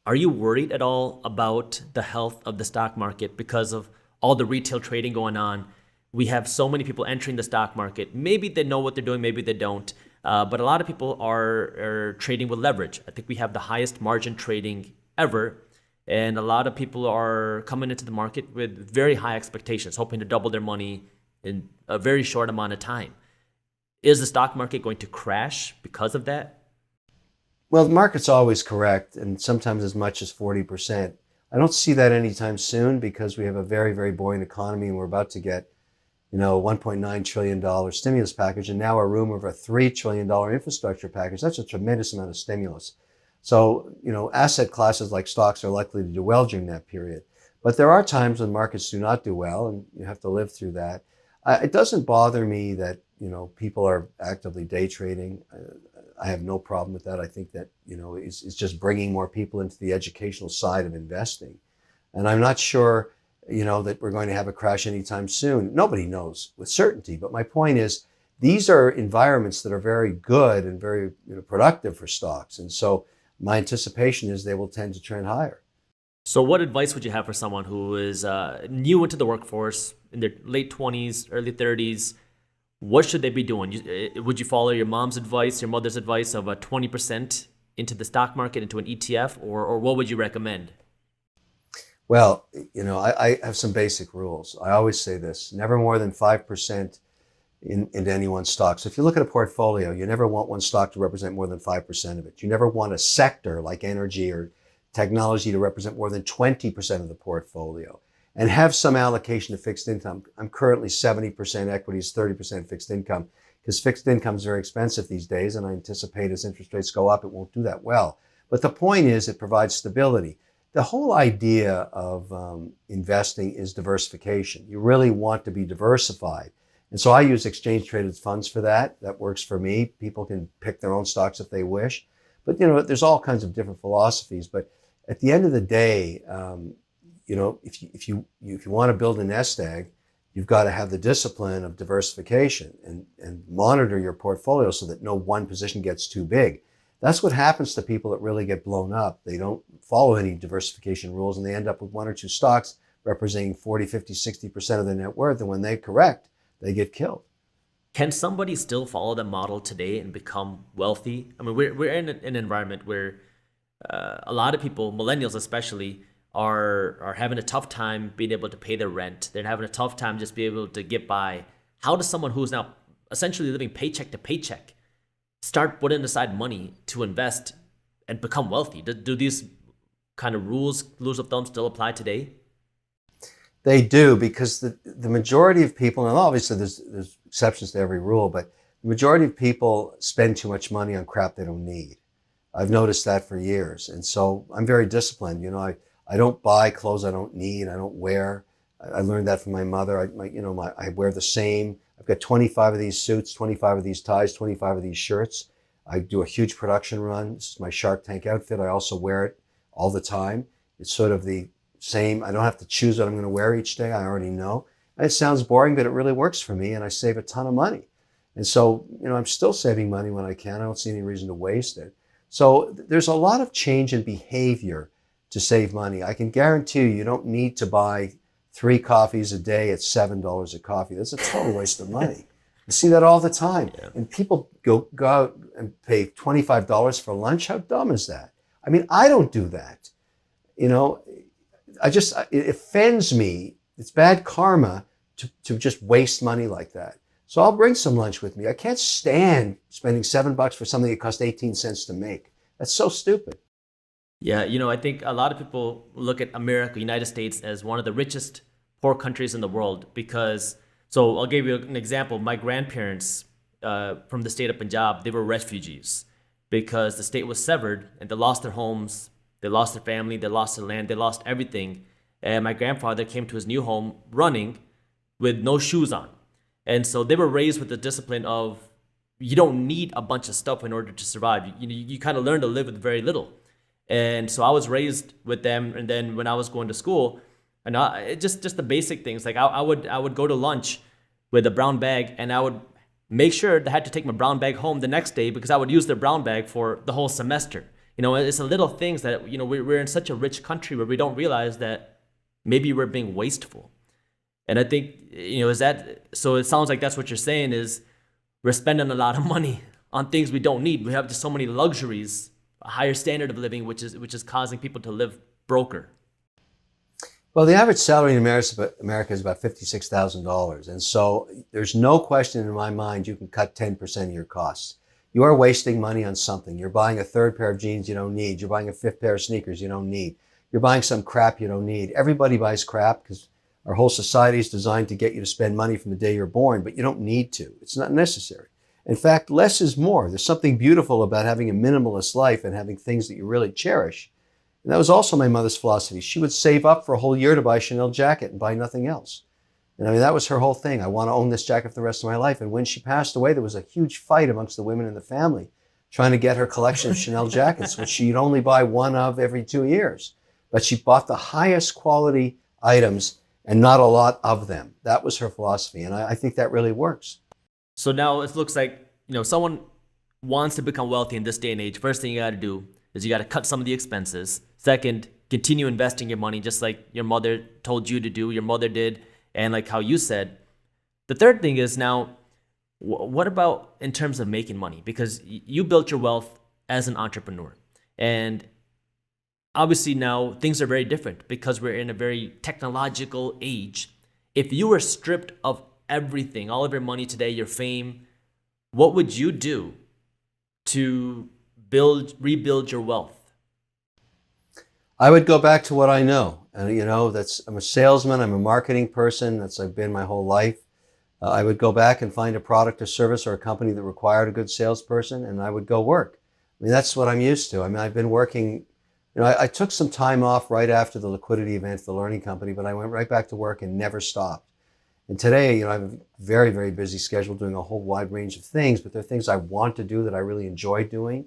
Are you worried at all about the health of the stock market because of all the retail trading going on? We have so many people entering the stock market. Maybe they know what they're doing, maybe they don't. But a lot of people are trading with leverage. I think we have the highest margin trading ever. And a lot of people are coming into the market with very high expectations, hoping to double their money in a very short amount of time. Is the stock market going to crash because of that? Well, the market's always correct, and sometimes as much as 40%. I don't see that anytime soon because we have a very, very buoyant economy and we're about to get, $1.9 trillion stimulus package, and now a rumor of a $3 trillion infrastructure package. That's a tremendous amount of stimulus. So, asset classes like stocks are likely to do well during that period. But there are times when markets do not do well, and you have to live through that. It doesn't bother me that, people are actively day trading. I have no problem with that. I think that, it's just bringing more people into the educational side of investing. And I'm not sure, that we're going to have a crash anytime soon. Nobody knows with certainty. But my point is, these are environments that are very good and very productive for stocks. And so my anticipation is they will tend to trend higher. So, what advice would you have for someone who is new into the workforce in their late 20s, early 30s? What should they be doing? Would you follow your mom's advice, your mother's advice of a 20% into the stock market, into an ETF, or what would you recommend? Well, I have some basic rules. I always say this: never more than 5% into any one stock. So if you look at a portfolio, you never want one stock to represent more than 5% of it. You never want a sector like energy or technology to represent more than 20% of the portfolio. And have some allocation to fixed income. I'm currently 70% equities, 30% fixed income, because fixed income is very expensive these days, and I anticipate as interest rates go up, it won't do that well. But the point is, it provides stability. The whole idea of investing is diversification. You really want to be diversified. And so I use exchange traded funds for that. That works for me. People can pick their own stocks if they wish. But, there's all kinds of different philosophies. But at the end of the day, if you want to build a nest egg, you've got to have the discipline of diversification and monitor your portfolio so that no one position gets too big. That's what happens to people that really get blown up. They don't follow any diversification rules and they end up with one or two stocks representing 40, 50, 60% of their net worth. And when they correct, they get killed. Can somebody still follow the model today and become wealthy? I mean, we're in an environment where a lot of people, millennials especially, are having a tough time being able to pay their rent. They're having a tough time just being able to get by. How does someone who's now essentially living paycheck to paycheck start putting aside money to invest and become wealthy? Do these kind of rules of thumb still apply today? They do, because the majority of people, and obviously there's exceptions to every rule, but the majority of people spend too much money on crap they don't need. I've noticed that for years. And so I'm very disciplined. I don't buy clothes I don't need, I don't wear. I learned that from my mother. I wear the same. I've got 25 of these suits, 25 of these ties, 25 of these shirts. I do a huge production run. This is my Shark Tank outfit. I also wear it all the time. It's sort of the same. I don't have to choose what I'm going to wear each day. I already know. And it sounds boring, but it really works for me, and I save a ton of money. And so, I'm still saving money when I can. I don't see any reason to waste it. So there's a lot of change in behavior to save money. I can guarantee you don't need to buy 3 coffees a day at $7 a coffee. That's a total waste of money. You see that all the time. Yeah. And people go out and pay $25 for lunch. How dumb is that? I mean, I don't do that. It offends me. It's bad karma to just waste money like that. So I'll bring some lunch with me. I can't stand spending $7 for something that cost 18 cents to make. That's so stupid. Yeah, I think a lot of people look at America, United States, as one of the richest poor countries in the world because, so I'll give you an example. My grandparents from the state of Punjab, they were refugees because the state was severed and they lost their homes, they lost their family, they lost their land, they lost everything. And my grandfather came to his new home running with no shoes on. And so they were raised with the discipline of you don't need a bunch of stuff in order to survive. You kind of learn to live with very little. And so I was raised with them. And then when I was going to school, and just the basic things, like I would go to lunch with a brown bag, and I would make sure that I had to take my brown bag home the next day because I would use their brown bag for the whole semester. It's the little things that, we're in such a rich country where we don't realize that maybe we're being wasteful. And I think, so it sounds like that's what you're saying is we're spending a lot of money on things we don't need. We have just so many luxuries, a higher standard of living, which is causing people to live broker. Well, the average salary in America is about $56,000. And so there's no question in my mind you can cut 10% of your costs. You are wasting money on something. You're buying a third pair of jeans you don't need. You're buying a fifth pair of sneakers you don't need. You're buying some crap you don't need. Everybody buys crap because our whole society is designed to get you to spend money from the day you're born, but you don't need to. It's not necessary. In fact, less is more. There's something beautiful about having a minimalist life and having things that you really cherish. And that was also my mother's philosophy. She would save up for a whole year to buy a Chanel jacket and buy nothing else. And I mean, that was her whole thing. I want to own this jacket for the rest of my life. And when she passed away, there was a huge fight amongst the women in the family trying to get her collection of Chanel jackets, which she'd only buy one of every 2 years. But she bought the highest quality items and not a lot of them. That was her philosophy. And I think that really works. So now it looks like, someone wants to become wealthy in this day and age. First thing you got to do is you got to cut some of the expenses. Second, continue investing your money just like your mother told you to do, your mother did, and like how you said. The third thing is now, what about in terms of making money? Because you built your wealth as an entrepreneur. And obviously now things are very different because we're in a very technological age. If you were stripped of everything, all of your money today, your fame, what would you do to rebuild your wealth? I would go back to what I know. And I'm a salesman, I'm a marketing person, I've been my whole life. I would go back and find a product or service or a company that required a good salesperson, and I would go work. I mean, that's what I'm used to. I mean, I've been working, I took some time off right after the liquidity event, the learning company, but I went right back to work and never stopped. And today, I have a very, very busy schedule doing a whole wide range of things, but there are things I want to do that I really enjoy doing.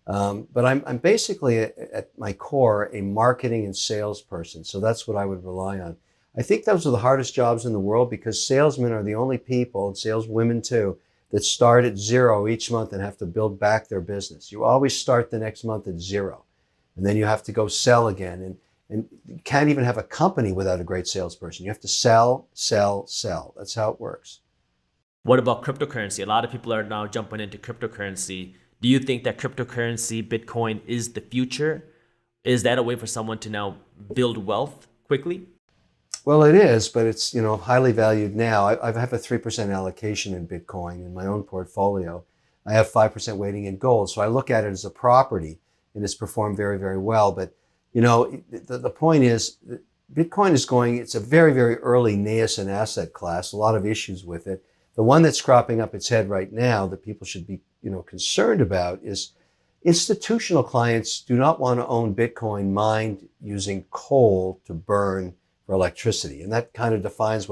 But I'm basically at my core a marketing and sales person. So that's what I would rely on. I think those are the hardest jobs in the world because salesmen are the only people, and saleswomen too, that start at zero each month and have to build back their business. You always start the next month at zero. And then you have to go sell again. And you can't even have a company without a great salesperson. You have to sell, sell, sell. That's how it works. What about cryptocurrency? A lot of people are now jumping into cryptocurrency. Do you think that cryptocurrency, Bitcoin, is the future? Is that a way for someone to now build wealth quickly? Well, it is, but it's highly valued now. I have a 3% allocation in Bitcoin in my own portfolio. I have 5% weighting in gold. So I look at it as a property, and it's performed very, very well. But the point is, Bitcoin it's a very, very early nascent asset class, a lot of issues with it. The one that's cropping up its head right now that people should be, concerned about is institutional clients do not want to own Bitcoin mined using coal to burn for electricity. And that kind of defines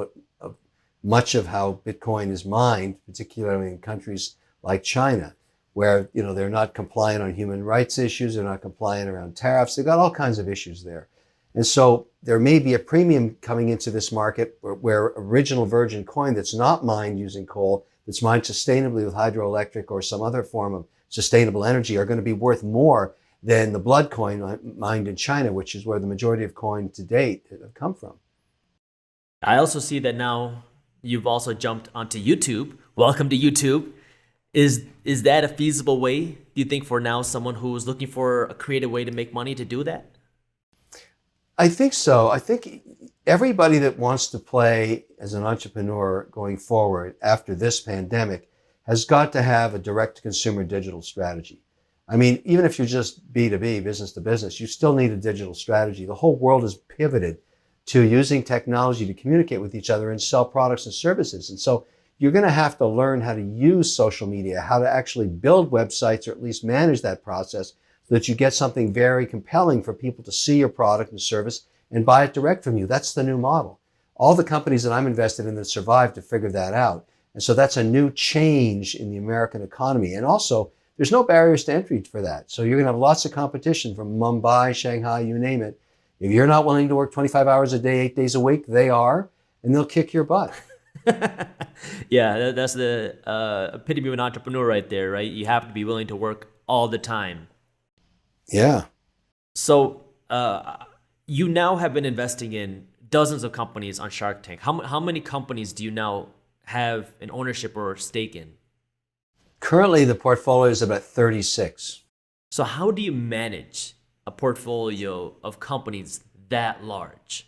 much of how Bitcoin is mined, particularly in countries like China, where, they're not compliant on human rights issues, they're not compliant around tariffs, they've got all kinds of issues there. And so there may be a premium coming into this market where original virgin coin that's not mined using coal, that's mined sustainably with hydroelectric or some other form of sustainable energy are going to be worth more than the blood coin mined in China, which is where the majority of coin to date have come from. I also see that now you've also jumped onto YouTube. Welcome to YouTube. Is that a feasible way, do you think, for now someone who's looking for a creative way to make money to do that? I think so. I think everybody that wants to play as an entrepreneur going forward after this pandemic has got to have a direct-to-consumer digital strategy. I mean, even if you're just B2B, business to business, you still need a digital strategy. The whole world is pivoted to using technology to communicate with each other and sell products and services. And so you're going to have to learn how to use social media, how to actually build websites or at least manage that process so that you get something very compelling for people to see your product and service and buy it direct from you. That's the new model. All the companies that I'm invested in that survived to figure that out. And so that's a new change in the American economy. And also, there's no barriers to entry for that. So you're going to have lots of competition from Mumbai, Shanghai, you name it. If you're not willing to work 25 hours a day, 8 days a week, they are, and they'll kick your butt. Yeah, that's the epitome of an entrepreneur right there, right? You have to be willing to work all the time. Yeah. So you now have been investing in dozens of companies on Shark Tank. How many companies do you now have an ownership or stake in? Currently, the portfolio is about 36. So how do you manage a portfolio of companies that large?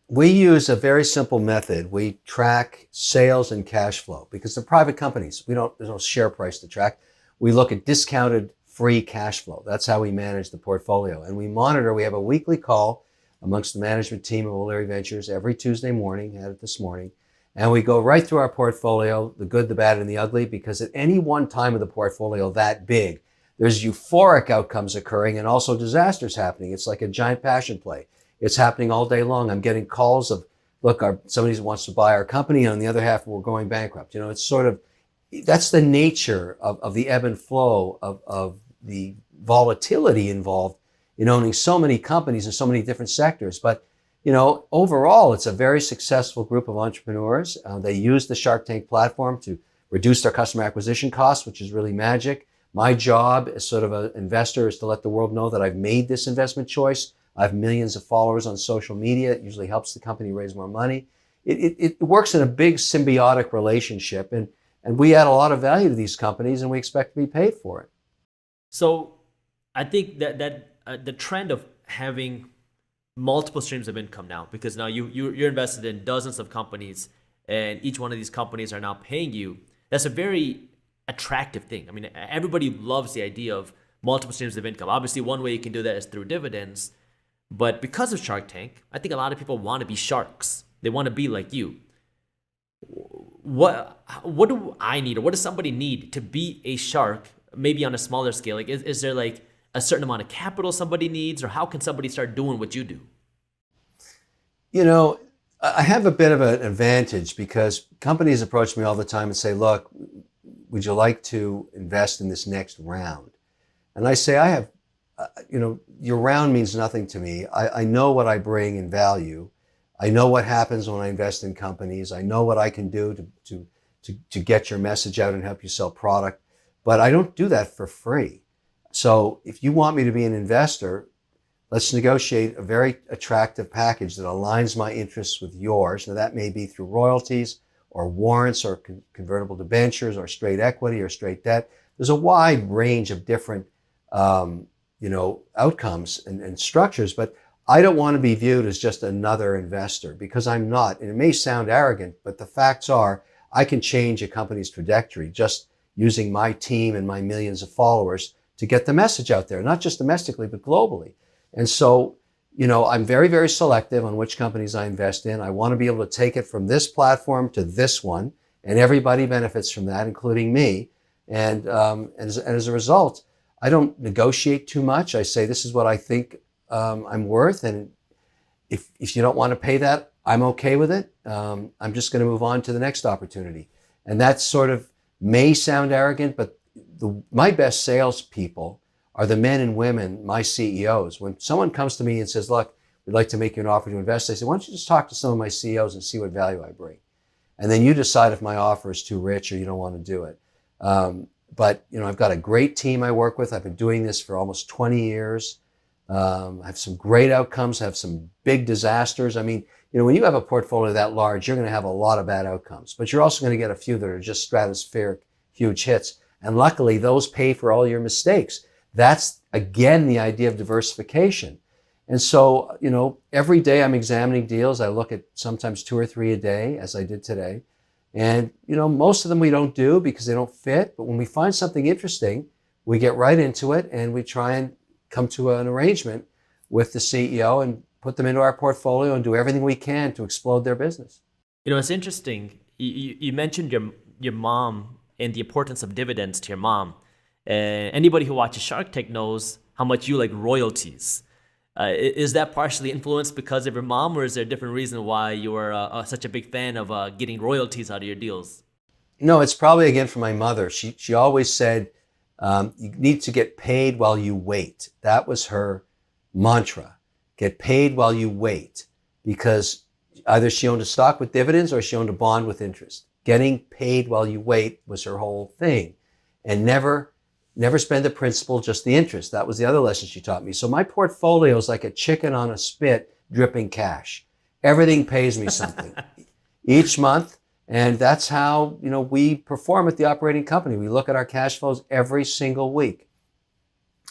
We use a very simple method. We track sales and cash flow because they're private companies. There's no share price to track. We look at discounted free cash flow. That's how we manage the portfolio. And we monitor, we have a weekly call amongst the management team of O'Leary Ventures every Tuesday morning, had it this morning. And we go right through our portfolio, the good, the bad, and the ugly, because at any one time of the portfolio that big, there's euphoric outcomes occurring and also disasters happening. It's like a giant passion play. It's happening all day long. I'm getting calls of, look, somebody wants to buy our company, and on the other half, we're going bankrupt. It's sort of, that's the nature of the ebb and flow of the volatility involved in owning so many companies in so many different sectors. But overall, it's a very successful group of entrepreneurs. They use the Shark Tank platform to reduce their customer acquisition costs, which is really magic. My job as sort of an investor is to let the world know that I've made this investment choice. I have millions of followers on social media. It usually helps the company raise more money. It works in a big symbiotic relationship, and we add a lot of value to these companies, and we expect to be paid for it. So I think that the trend of having multiple streams of income now, because now you're invested in dozens of companies, and each one of these companies are now paying you. That's a very attractive thing. I mean, everybody loves the idea of multiple streams of income. Obviously, one way you can do that is through dividends, but because of Shark Tank, I think a lot of people want to be sharks. They want to be like you. What do I need, or what does somebody need to be a shark? Maybe on a smaller scale. Like, is there like a certain amount of capital somebody needs, or how can somebody start doing what you do? I have a bit of an advantage because companies approach me all the time and say, look, would you like to invest in this next round? And I say, your round means nothing to me. I know what I bring in value. I know what happens when I invest in companies. I know what I can do to get your message out and help you sell product, but I don't do that for free. So if you want me to be an investor, let's negotiate a very attractive package that aligns my interests with yours. Now that may be through royalties or warrants or convertible debentures or straight equity or straight debt. There's a wide range of different outcomes and structures, but I don't want to be viewed as just another investor because I'm not. And it may sound arrogant, but the facts are I can change a company's trajectory just using my team and my millions of followers to get the message out there, not just domestically, but globally. And so, I'm very, very selective on which companies I invest in. I want to be able to take it from this platform to this one, and everybody benefits from that, including me. And as a result, I don't negotiate too much. I say, this is what I think I'm worth. And if you don't want to pay that, I'm okay with it. I'm just going to move on to the next opportunity. And that sort of may sound arrogant, but my best salespeople are the men and women, my CEOs. When someone comes to me and says, look, we'd like to make you an offer to invest, I say, why don't you just talk to some of my CEOs and see what value I bring? And then you decide if my offer is too rich or you don't want to do it. But I've got a great team I work with. I've been doing this for almost 20 years. I have some great outcomes, I have some big disasters. I mean, when you have a portfolio that large, you're going to have a lot of bad outcomes, but you're also going to get a few that are just stratospheric, huge hits. And luckily, those pay for all your mistakes. That's, again, the idea of diversification. And so, every day I'm examining deals. I look at sometimes 2 or 3 a day, as I did today. And, most of them we don't do because they don't fit. But when we find something interesting, we get right into it and we try and come to an arrangement with the CEO and put them into our portfolio and do everything we can to explode their business. It's interesting. You mentioned your mom and the importance of dividends to your mom. Anybody who watches Shark Tank knows how much you like royalties. Is that partially influenced because of your mom, or is there a different reason why you are such a big fan of getting royalties out of your deals? No, it's probably again from my mother. She always said, you need to get paid while you wait. That was her mantra. Get paid while you wait, because either she owned a stock with dividends or she owned a bond with interest. Getting paid while you wait was her whole thing, and never Never spend the principal, just the interest. That was the other lesson she taught me. So my portfolio is like a chicken on a spit dripping cash. Everything pays me something each month. And that's how, we perform at the operating company. We look at our cash flows every single week.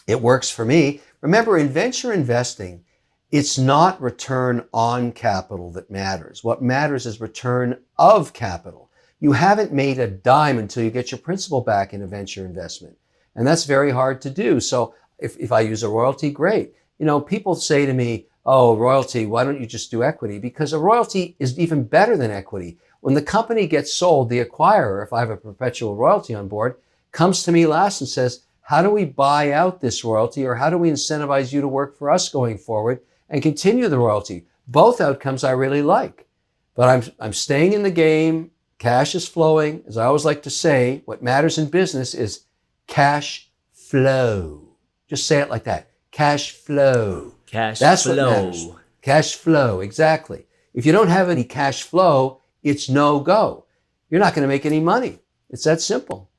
It works for me. Remember, in venture investing, it's not return on capital that matters. What matters is return of capital. You haven't made a dime until you get your principal back in a venture investment. And that's very hard to do. So if I use a royalty, great. People say to me, oh, royalty, why don't you just do equity? Because a royalty is even better than equity. When the company gets sold, the acquirer, if I have a perpetual royalty on board, comes to me last and says, how do we buy out this royalty, or how do we incentivize you to work for us going forward and continue the royalty? Both outcomes I really like. But I'm staying in the game. Cash is flowing. As I always like to say, what matters in business is cash flow. Just say it like that. Cash flow. That's flow. What matters. Cash flow, exactly. If you don't have any cash flow, it's no go. You're not going to make any money. It's that simple.